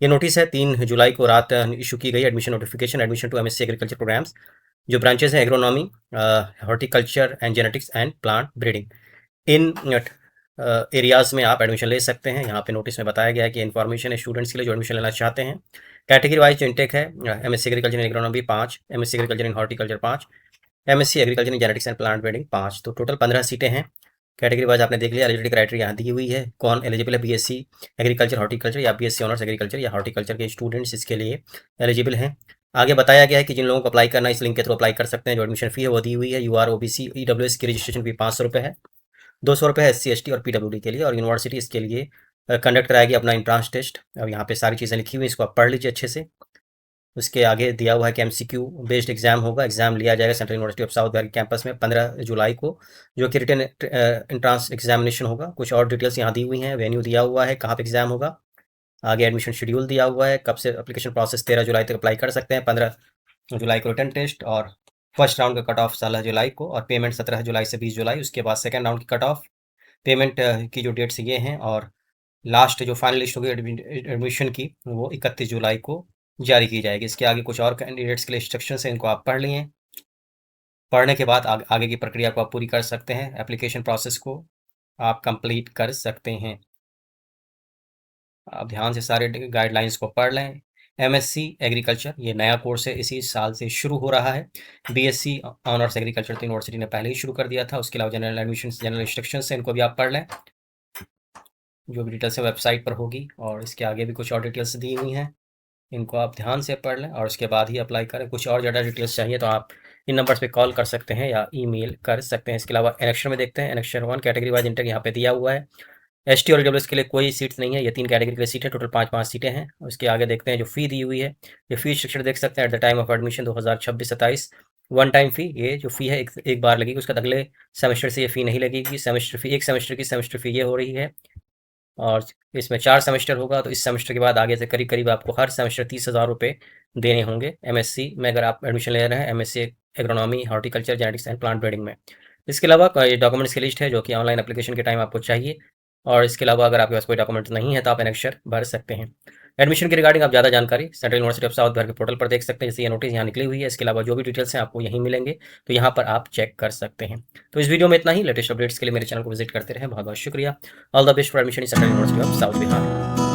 ये नोटिस है 3 जुलाई को रात इशू की गई admission notification admission to MSc agriculture programs जो ब्रांचेस हैं agronomy, horticulture and genetics and plant breeding. इन एरियाज़ में आप एडमिशन ले सकते हैं। यहाँ पे नोटिस में बताया गया है कि इन्फॉर्मेशन है स्टूडेंट्स के लिए जो एडमिशन लेना चाहते हैं। कैटेगरी वाइज जो इंटेक है MSc agriculture in agronomy 5, MSc agriculture in horticulture 5, MSc agriculture in genetics and plant breeding 5। तो टोटल 15 सीटें हैं। कैटेगरी वाइज आपने देख लिया। एलिजिबिलिटी क्राइटेरिया यहाँ दी हुई है, कौन एलिजिबल है, बीएससी एग्रीकल्चर हॉर्टिकल्चर या बीएससी ऑनर्स एग्रीकल्चर या हॉर्टिकल्चर के स्टूडेंट्स इसके लिए एलिजिबल हैं। आगे बताया गया है कि जिन लोगों को अप्लाई करना है इस लिंक के थ्रू अप्लाई कर सकते हैं। जो एडमिशन फी है वो दी हुई है। यूआर ओबीसी ईडब्ल्यूएस की रजिस्ट्रेशन फी 500 रुपये है, 200 रुपये है एससी एसटी और पीडब्ल्यूडी के लिए। और यूनिवर्सिटी इसके लिए कंडक्ट कराएगी अपना एंट्रेंस टेस्ट। अब यहाँ पे सारी चीज़ें लिखी हुई, इसको आप पढ़ लीजिए अच्छे से। उसके आगे दिया हुआ है कि एमसीक्यू बेस्ड एग्जाम होगा। एग्जाम लिया जाएगा central university of south Bihar campus में 15 जुलाई को, जो कि रिटन एंट्रांस एग्जामिनेशन होगा। कुछ और डिटेल्स यहाँ दी हुई हैं। वेन्यू दिया हुआ है, कहाँ पे एग्जाम होगा। आगे एडमिशन शेड्यूल दिया हुआ है, कब से एप्लीकेशन प्रोसेस 13 जुलाई तक अप्लाई कर सकते हैं। 15 जुलाई को रिटन टेस्ट और फर्स्ट राउंड का कट ऑफ 16 जुलाई को और पेमेंट 17 जुलाई से 20 जुलाई। उसके बाद सेकेंड राउंड की कट ऑफ पेमेंट की जो डेट्स ये हैं और लास्ट जो फाइनल लिस्ट होगी एडमिशन की वो 31 जुलाई को जारी की जाएगी। इसके आगे कुछ और कैंडिडेट्स के लिए इंस्ट्रक्शंस हैं, इनको आप पढ़ लिए। पढ़ने के बाद आगे की प्रक्रिया को आप पूरी कर सकते हैं। एप्लीकेशन प्रोसेस को आप कंप्लीट कर सकते हैं। आप ध्यान से सारे गाइडलाइंस को पढ़ लें। एमएससी एग्रीकल्चर ये नया कोर्स है, इसी साल से शुरू हो रहा है। बीएससी ऑनर्स एग्रीकल्चर तो यूनिवर्सिटी ने पहले ही शुरू कर दिया था। उसके अलावा जनरल एडमिशन, जनरल इंस्ट्रक्शंस हैं, इनको भी आप पढ़ लें। जो भी डिटेल्स है वेबसाइट पर होगी और इसके आगे भी कुछ और डिटेल्स दी हुई हैं, इनको आप ध्यान से पढ़ लें और उसके बाद ही अप्लाई करें। कुछ और ज़्यादा डिटेल्स चाहिए तो आप इन नंबर्स पे कॉल कर सकते हैं या ईमेल कर सकते हैं। इसके अलावा एनेक्शर में देखते हैं। एनेक्शर 1 कैटेगरी वाइज इंटेक यहाँ पे दिया हुआ है। एसटी और ईडब्ल्यूएस के लिए कोई सीट्स नहीं है। ये 3 कैटेगरी के लिए सीट है, टोटल 5-5 सीटें हैं। उसके आगे देखते हैं जो फ़ी दी हुई है। ये फ़ी स्ट्रक्चर देख सकते हैं। At the time of admission 2026-27 one time fee, ये जो फ़ी है एक बार लगेगी। उसके बाद अगले सेमेस्टर से ये फ़ी नहीं लगेगी। सेमेस्टर फ़ी, एक सेमेस्टर की सेमेस्टर फ़ी ये हो रही है और इसमें 4 सेमेस्टर होगा। तो इस सेमेस्टर के बाद आगे से करीब करीब आपको हर सेमेस्टर 30,000 रुपये देने होंगे एमएससी में, अगर आप एडमिशन ले रहे हैं MSc agronomy, horticulture, genetics and plant breeding में। इसके अलावा डॉक्यूमेंट्स की लिस्ट है जो कि ऑनलाइन एप्लीकेशन के टाइम आपको चाहिए। और इसके अलावा अगर आपके पास कोई डॉक्यूमेंट नहीं है तो आप एनेक्शर भर सकते हैं। एडमिशन की रिगार्डिंग आप ज़्यादा जानकारी central university of south Bihar के पोर्टल पर देख सकते हैं। जैसे ये नोटिस यहाँ निकली हुई है। इसके अलावा जो भी डिटेल्स हैं आपको यहीं मिलेंगे, तो यहाँ पर आप चेक कर सकते हैं। तो इस वीडियो में इतना ही। लेटेस्ट अपडेट्स के लिए मेरे चैनल को विजिट करते रहें। बहुत बहुत शुक्रिया। All the best for admission in central university of south Bihar.